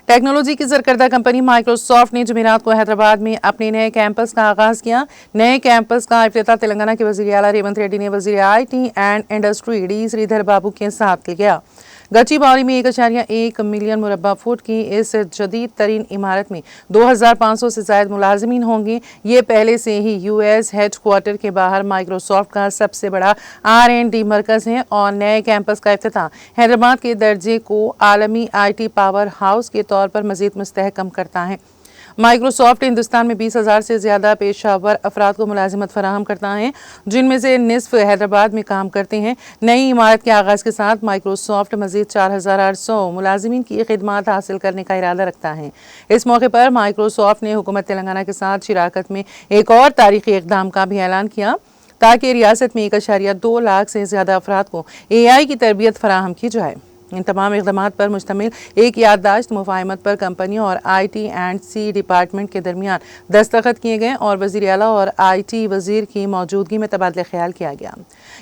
Technology की सरकर्दा company Microsoft ने जुमेरात को हैदराबाद में अपने नए कैंपस का आगाज किया। नए कैंपस का इफ्तिताह तेलंगाना के वजीर आला रेवंत रेड्डी ने वजीर IT and industry D Sridhar Babu के साथ किया। गच्चीबौली में 1.1 मिलियन मुरब्बा फुट की इस जदीद तरीन इमारत में 2500 से ज्यादा मुलाजमीन होंगे। ये पहले से ही US हेडक्वार्टर के बाहर माइक्रोसॉफ्ट का सबसे बड़ा R&D मरकज है और नए कैंपस का इफ्तिताह हैदराबाद के दर्जे को आलमी IT पावर हाउस के तौर पर मजीद मुस्तहकम करता है। माइक्रोसॉफ्ट हिंदुस्तान में 20,000 से ज्यादा पेशावर अफराद को मुलाजिमत फराहम करता है, जिनमें से निसफ हैदराबाद में काम करते हैं। नई इमारत के आगाज के साथ माइक्रोसॉफ्ट मजीद 4,800 मुलाजिमीन की खिदमात हासिल करने का इरादा रखता है। इस मौके पर माइक्रोसॉफ्ट ने हुकूमत तेलंगाना के साथ शिराकत में एक और तारीखी इक़दाम का भी ऐलान किया ताकि रियासत में 1.2 लाख से ज्यादा अफराद को AI की तरबियत फराहम की जाए। इन तमाम इक़दामात पर मुश्तमिल एक याददाश्त मुफाहमत पर कंपनियों और IT एंड C डिपार्टमेंट के दरमियान दस्तखत किए गए और वज़ीर आला और IT वज़ीर की मौजूदगी में तबादला ख्याल किया गया।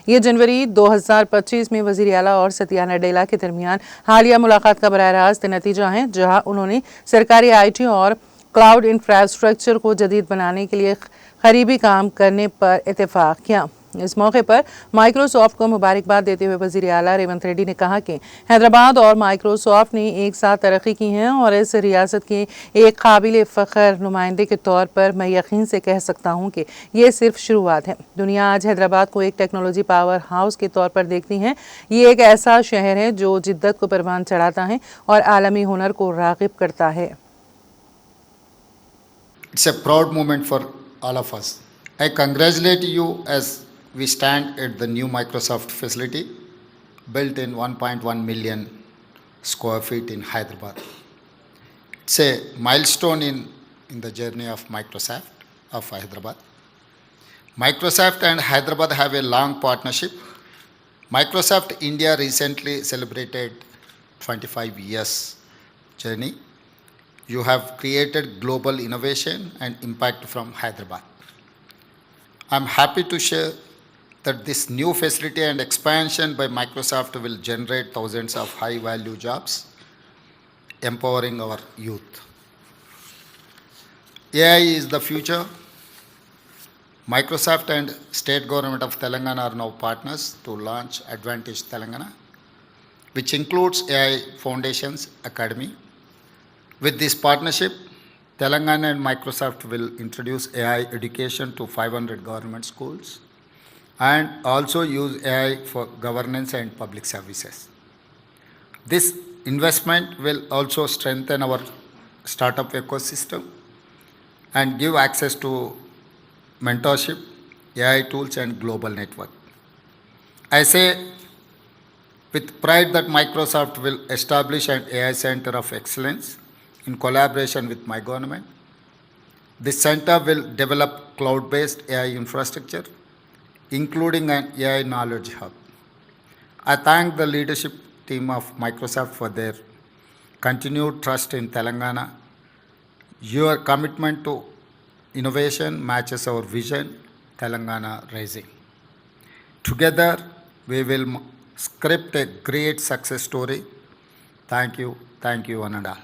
ये जनवरी 2025 में वज़ीर आला और सत्या नडेला के दरमियान हालिया मुलाकात का बराह रास्त नतीजा है, जहाँ उन्होंने सरकारी IT और क्लाउड इंफ्रास्ट्रक्चर को जदीद बनाने के लिए करीबी काम करने पर इत्तेफाक किया। इस मौके पर माइक्रोसॉफ्ट को मुबारकबाद देते हुए वज़ीर आला रेवंत रेड्डी ने कहा कि हैदराबाद और माइक्रोसॉफ्ट ने एक साथ तरक्की की है और इस रियासत के एक काबिल फ़ख्र नुमाइंदे के तौर पर मैं यकीन से कह सकता हूं कि ये सिर्फ शुरुआत है। दुनिया आज हैदराबाद को एक टेक्नोलॉजी पावर हाउस के तौर पर देखती है। ये एक ऐसा शहर है जो जिद्दत को परवान चढ़ाता है और आलमी हुनर को राग़िब करता है। It's a proud moment for all of us. I congratulate you as we stand at the new Microsoft facility built in 1.1 million square feet in Hyderabad. It's a milestone in the journey of Microsoft of Hyderabad. Microsoft and Hyderabad have a long partnership. Microsoft India recently celebrated 25 years journey. You have created global innovation and impact from Hyderabad. I'm happy to share that this new facility and expansion by Microsoft will generate thousands of high-value jobs, empowering our youth. AI is the future. Microsoft and state government of Telangana are now partners to launch Advantage Telangana, which includes AI Foundations Academy. With this partnership, Telangana and Microsoft will introduce AI education to 500 government schools and also use AI for governance and public services. This investment will also strengthen our startup ecosystem and give access to mentorship, AI tools and global network. I say with pride that Microsoft will establish an AI center of excellence in collaboration with my government. This center will develop cloud-based AI infrastructure, including an AI knowledge hub. I thank the leadership team of Microsoft for their continued trust in Telangana. Your commitment to innovation matches our vision, Telangana Rising. Together, we will script a great success story. Thank you, one and all.